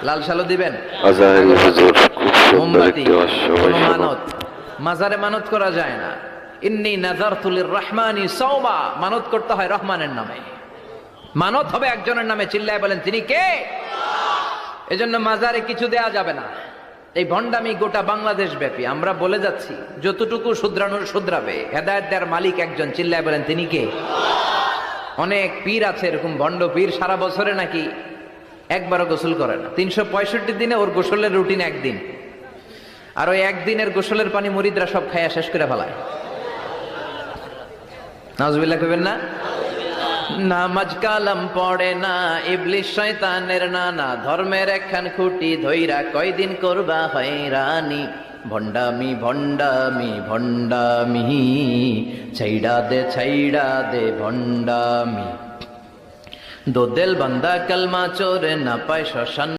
লাল শালও দিবেন, আজাইল হুজুর খুব সুন্দর মোমবাতি, একটি অশ্বয় কোনো মানত, মাজারে মানত করা যায় না। ইন্নী নাযারতু লির-রাহমানি সাওমা, মানত করতে হয় রহমানের নামে, মানত হবে একজনের নামে। চিল্লায় বলেন তিনি কে? এজন্য মাজারে কিছু দেয়া যাবে না। এই ভণ্ডামি গোটা বাংলাদেশ ব্যাপী। আমরা বলে যাচ্ছি যতটুকু শুধরানোর শুধরাবে, হেদায়েত দেওয়ার মালিক একজন। চিল্লায় বলেন তিনি কে? অনেক পীর আছে এরকম ভণ্ড পীর, সারা বছরে নাকি একবারও গোসল করে না, 365 দিনে ওর গোসলের রুটিন একদিন, আর ওই একদিনের গোসলের পানি মুরিদরা সব খাইয়া শেষ করে ফেলায়। নাউজুবিল্লাহ কইবেন না? নামাজ কালাম পড়ে না, ইবলিশ শয়তানের নানা, ধর্মের একখান খুঁটি ধইরা কয়দিন করবা হয়রানি। ভণ্ডামি ভণ্ডামি ভণ্ডামি, ছাইড়া দে ভণ্ডামি। দো দিল বান্দা কলমা চোরে না পায় শ্মশান।